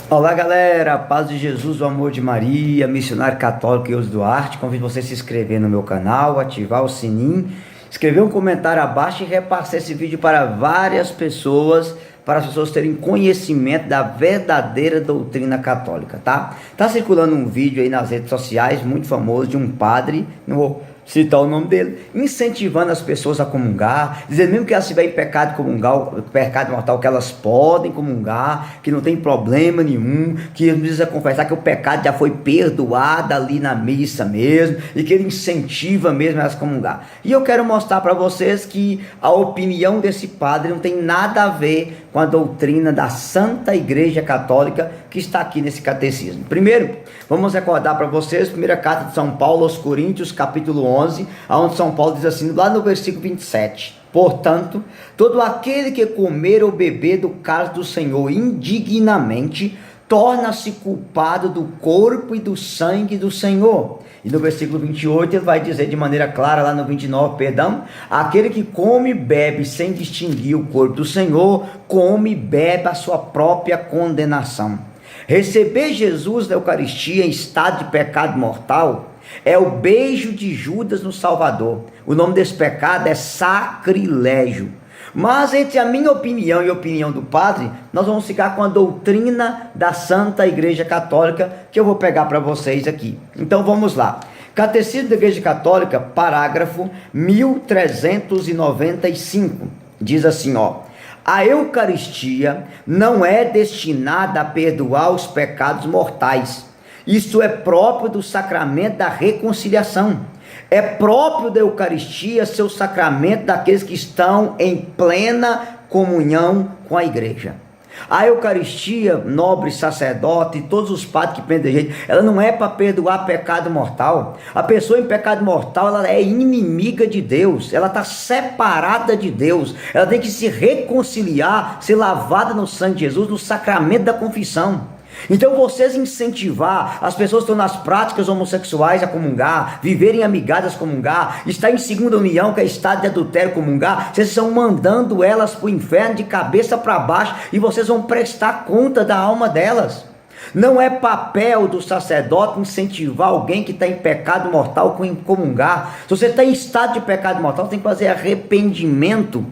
Olá galera, paz de Jesus, o amor de Maria, missionário católico Eudes Duarte. Convido você a se inscrever no meu canal, ativar o sininho, escrever um comentário abaixo e repassar esse vídeo para várias pessoas, para as pessoas terem conhecimento da verdadeira doutrina católica, tá? Tá circulando um vídeo aí nas redes sociais, muito famoso, de um padre, não vou citar o nome dele, incentivando as pessoas a comungar, dizendo mesmo que elas estiverem em pecado pecado mortal, que elas podem comungar, que não tem problema nenhum, que não precisa confessar que o pecado já foi perdoado ali na missa mesmo, e que ele incentiva mesmo elas a comungar. E eu quero mostrar para vocês que a opinião desse padre não tem nada a ver com a doutrina da Santa Igreja Católica que está aqui nesse catecismo. Primeiro, vamos recordar para vocês, primeira carta de São Paulo aos Coríntios, capítulo 11, onde São Paulo diz assim, lá no versículo 27, portanto, todo aquele que comer ou beber do cálice do Senhor indignamente, torna-se culpado do corpo e do sangue do Senhor. E no versículo 28 ele vai dizer de maneira clara, lá no 29, perdão, aquele que come e bebe sem distinguir o corpo do Senhor, come e bebe a sua própria condenação. Receber Jesus na Eucaristia em estado de pecado mortal é o beijo de Judas no Salvador. O nome desse pecado é sacrilégio. Mas entre a minha opinião e a opinião do padre, nós vamos ficar com a doutrina da Santa Igreja Católica, que eu vou pegar para vocês aqui. Então vamos lá. Catecismo da Igreja Católica, parágrafo 1395. Diz assim, ó. A Eucaristia não é destinada a perdoar os pecados mortais. Isto é próprio do sacramento da reconciliação. É próprio da Eucaristia ser o sacramento daqueles que estão em plena comunhão com a igreja. A Eucaristia, nobre sacerdote e todos os padres que prendem gente, ela não é para perdoar pecado mortal. A pessoa em pecado mortal, ela é inimiga de Deus, ela está separada de Deus, ela tem que se reconciliar, ser lavada no sangue de Jesus, no sacramento da confissão. Então vocês incentivar as pessoas que estão nas práticas homossexuais a comungar, viverem amigadas a comungar, estar em segunda união, que é estado de adultério, comungar, vocês estão mandando elas para o inferno de cabeça para baixo e vocês vão prestar conta da alma delas. Não é papel do sacerdote incentivar alguém que está em pecado mortal a comungar. Se você está em estado de pecado mortal, você tem que fazer arrependimento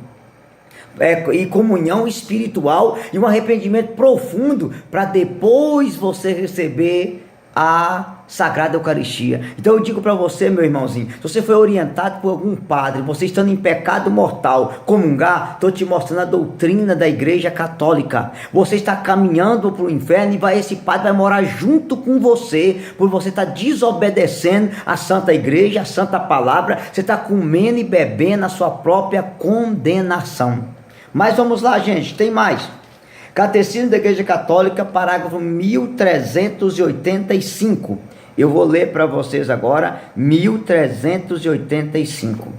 e comunhão espiritual e um arrependimento profundo para depois você receber a Sagrada Eucaristia. Então eu digo para você, meu irmãozinho, se você foi orientado por algum padre, você estando em pecado mortal, comungar, estou te mostrando a doutrina da Igreja Católica. Você está caminhando para o inferno e esse padre vai morar junto com você, por você estar desobedecendo a Santa Igreja, a Santa Palavra, você está comendo e bebendo a sua própria condenação. Mas vamos lá, gente, tem mais. Catecismo da Igreja Católica, parágrafo 1385. Eu vou ler para vocês agora, 1385.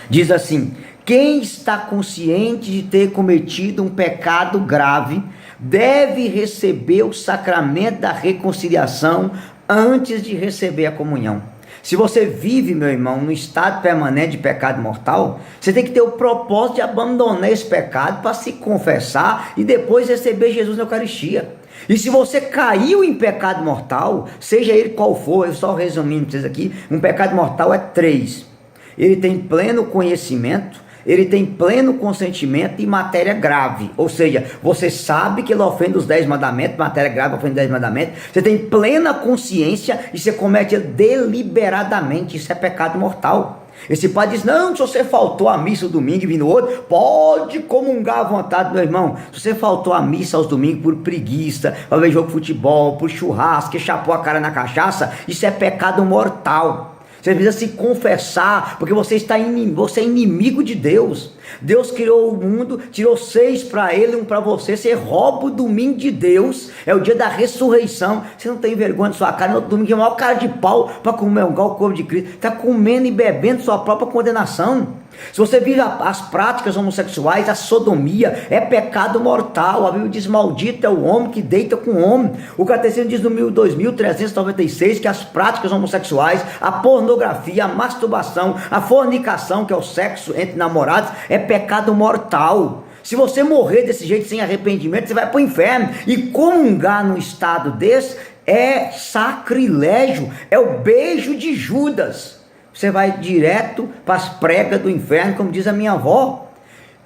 Diz assim, quem está consciente de ter cometido um pecado grave, deve receber o sacramento da reconciliação antes de receber a comunhão. Se você vive, meu irmão, no estado permanente de pecado mortal, você tem que ter o propósito de abandonar esse pecado para se confessar e depois receber Jesus na Eucaristia. E se você caiu em pecado mortal, seja ele qual for, eu só resumindo para vocês aqui, um pecado mortal é 3. Ele tem pleno conhecimento, ele tem pleno consentimento e matéria grave, ou seja, você sabe que ele ofende os 10 mandamentos, matéria grave ofende os 10 mandamentos, você tem plena consciência e você comete ele deliberadamente, isso é pecado mortal. Esse pai diz, não, se você faltou à missa o domingo e vir no outro, pode comungar à vontade, meu irmão. Se você faltou à missa aos domingos por preguiça, para ver jogo de futebol, por churrasco, que chapou a cara na cachaça, isso é pecado mortal. Você precisa se confessar, porque você é inimigo de Deus. Deus criou o mundo, tirou 6 para ele, 1 para você. Você rouba o domingo de Deus, é o dia da ressurreição. Você não tem vergonha de sua cara, no domingo é o maior cara de pau para comungar o corpo de Cristo. Está comendo e bebendo sua própria condenação. Se você vive as práticas homossexuais, a sodomia é pecado mortal. A Bíblia diz, maldito é o homem que deita com o homem. O Catecismo diz no 2396 que as práticas homossexuais, a pornografia, a masturbação, a fornicação, que é o sexo entre namorados, é pecado mortal. Se você morrer desse jeito sem arrependimento, você vai para o inferno. E comungar num estado desse é sacrilégio, é o beijo de Judas. Você vai direto para as pregas do inferno, como diz a minha avó.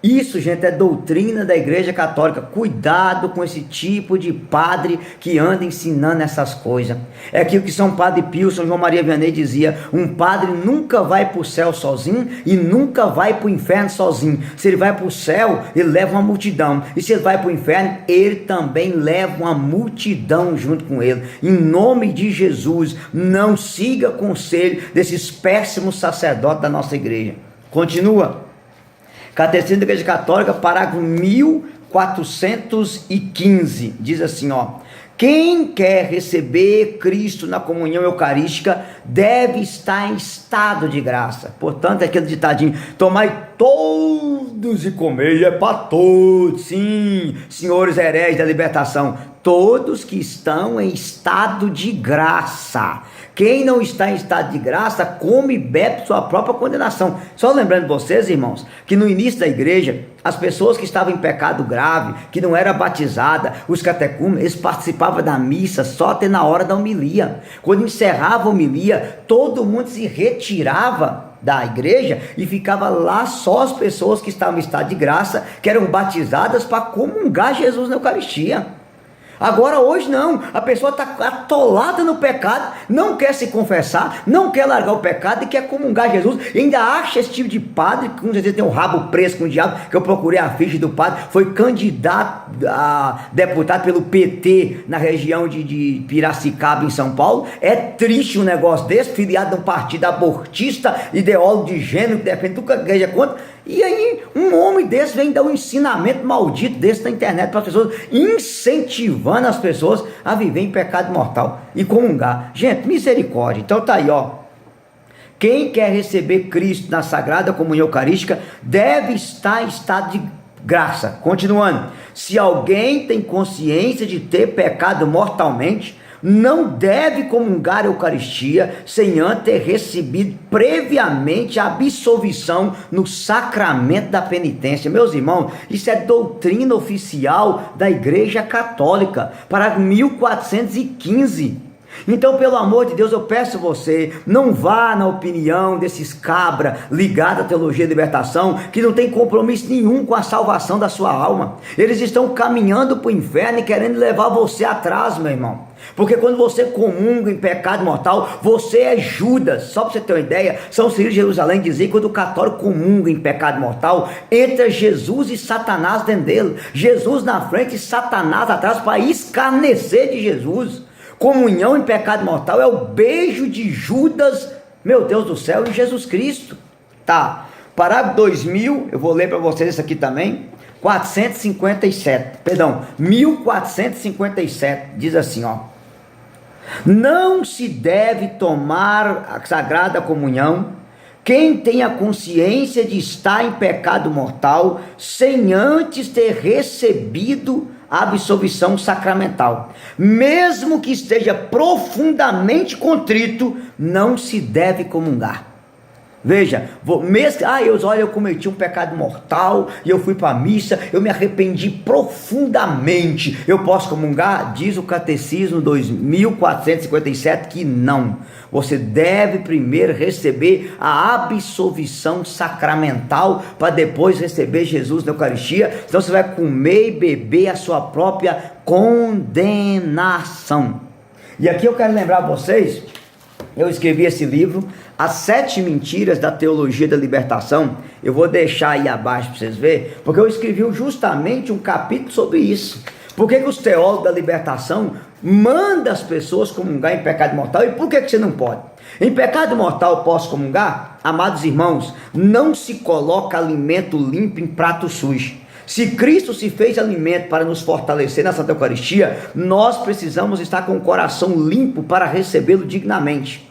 Isso, gente, é doutrina da Igreja Católica. Cuidado com esse tipo de padre que anda ensinando essas coisas. É aquilo que São Padre Pio, São João Maria Vianney dizia: um padre nunca vai para o céu sozinho e nunca vai para o inferno sozinho. Se ele vai para o céu, ele leva uma multidão, e se ele vai para o inferno, ele também leva uma multidão junto com ele. Em nome de Jesus, não siga conselho desses péssimos sacerdotes da nossa igreja. Continua. Catecismo da Igreja Católica, parágrafo 1415, diz assim, ó: quem quer receber Cristo na comunhão eucarística deve estar em estado de graça. Portanto, aquele ditadinho: tomai todos e comei, é para todos. Sim, senhores heréis da libertação, todos que estão em estado de graça. Quem não está em estado de graça, come e bebe sua própria condenação. Só lembrando vocês, irmãos, que no início da igreja, as pessoas que estavam em pecado grave, que não era batizada, os catecúmenos, eles participavam da missa só até na hora da homilia. Quando encerrava a homilia, todo mundo se retirava da igreja e ficava lá só as pessoas que estavam em estado de graça, que eram batizadas para comungar Jesus na Eucaristia. Agora hoje não, a pessoa está atolada no pecado, não quer se confessar, não quer largar o pecado e quer comungar Jesus, e ainda acha esse tipo de padre, que com certeza tem um rabo preso com o diabo, que eu procurei a ficha do padre, foi candidato a deputado pelo PT na região de Piracicaba, em São Paulo. É triste um negócio desse, filiado de um partido abortista, ideólogo de gênero, que defende tudo que a igreja contra. E aí um homem desse vem dar um ensinamento maldito desse na internet para as pessoas, incentivando as pessoas a viver em pecado mortal e comungar. Gente, misericórdia. Então tá aí, ó: quem quer receber Cristo na Sagrada Comunhão Eucarística deve estar em estado de graça. Continuando: se alguém tem consciência de ter pecado mortalmente, não deve comungar a Eucaristia sem antes ter recebido previamente a absolvição no sacramento da penitência. Meus irmãos, isso é doutrina oficial da Igreja Católica, parágrafo 1415. Então, pelo amor de Deus, eu peço a você, não vá na opinião desses cabra ligados à teologia de libertação, que não tem compromisso nenhum com a salvação da sua alma. Eles estão caminhando para o inferno e querendo levar você atrás, meu irmão. Porque quando você comunga em pecado mortal, você é Judas. Só para você ter uma ideia, São Cirilo de Jerusalém dizia que quando o católico comunga em pecado mortal, entra Jesus e Satanás dentro dele. Jesus na frente e Satanás atrás, para escarnecer de Jesus. Comunhão em pecado mortal é o beijo de Judas, meu Deus do céu, em Jesus Cristo. Tá, parágrafo 2000, eu vou ler para vocês isso aqui também, 1457, diz assim, ó: não se deve tomar a Sagrada Comunhão quem tem a consciência de estar em pecado mortal sem antes ter recebido a absolvição sacramental. Mesmo que esteja profundamente contrito, não se deve comungar. Veja, eu cometi um pecado mortal e eu fui para a missa, eu me arrependi profundamente, eu posso comungar? Diz o Catecismo 2457 que não. Você deve primeiro receber a absolvição sacramental para depois receber Jesus na Eucaristia, senão você vai comer e beber a sua própria condenação. E aqui eu quero lembrar a vocês, eu escrevi esse livro, As 7 Mentiras da Teologia da Libertação. Eu vou deixar aí abaixo para vocês verem, porque eu escrevi justamente um capítulo sobre isso. Por que os teólogos da libertação mandam as pessoas comungar em pecado mortal, e por que você não pode? Em pecado mortal posso comungar? Amados irmãos, não se coloca alimento limpo em prato sujo. Se Cristo se fez alimento para nos fortalecer na Santa Eucaristia, nós precisamos estar com o coração limpo para recebê-lo dignamente.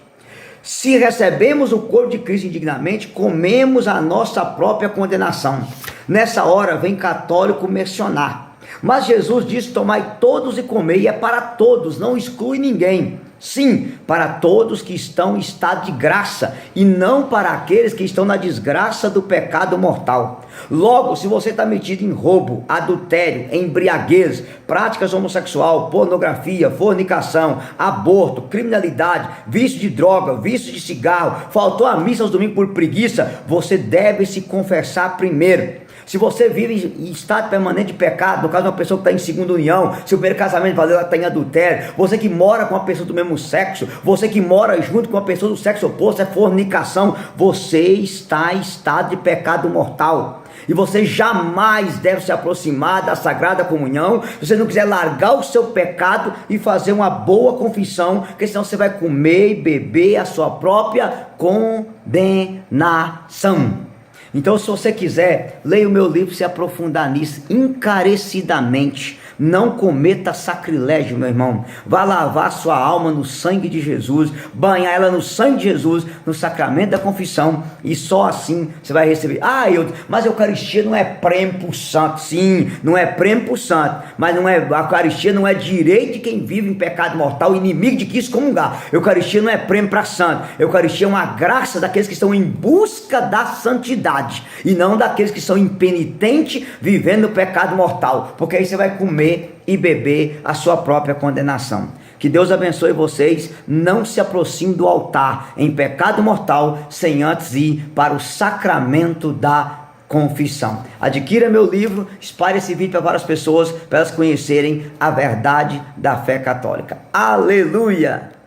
Se recebemos o corpo de Cristo indignamente, comemos a nossa própria condenação. Nessa hora vem católico mencionar, mas Jesus disse: tomai todos e comei, e é para todos, não exclui ninguém. Sim, para todos que estão em estado de graça e não para aqueles que estão na desgraça do pecado mortal. Logo, se você está metido em roubo, adultério, embriaguez, práticas homossexual, pornografia, fornicação, aborto, criminalidade, vício de droga, vício de cigarro, faltou a missa aos domingos por preguiça, você deve se confessar primeiro. Se você vive em estado permanente de pecado, no caso de uma pessoa que está em segunda união, seu primeiro casamento valeu, ela está em adultério, você que mora com uma pessoa do mesmo sexo, você que mora junto com uma pessoa do sexo oposto, é fornicação, você está em estado de pecado mortal. E você jamais deve se aproximar da Sagrada Comunhão se você não quiser largar o seu pecado e fazer uma boa confissão, porque senão você vai comer e beber a sua própria condenação. Então, se você quiser, leia o meu livro, se aprofundar nisso encarecidamente. Não cometa sacrilégio, meu irmão. Vá lavar sua alma no sangue de Jesus, banhar ela no sangue de Jesus, no sacramento da confissão, e só assim você vai receber. Mas a Eucaristia não é prêmio para o santo. Sim, não é prêmio para o santo, mas não é, a Eucaristia não é direito de quem vive em pecado mortal, inimigo de que excomungar. Eucaristia não é prêmio para santo. Eucaristia é uma graça daqueles que estão em busca da santidade, e não daqueles que são impenitentes vivendo o pecado mortal, porque aí você vai comer e beber a sua própria condenação. Que Deus abençoe vocês. Não se aproxime do altar em pecado mortal sem antes ir para o sacramento da confissão. Adquira meu livro, espalhe esse vídeo para várias pessoas, para elas conhecerem a verdade da fé católica. Aleluia!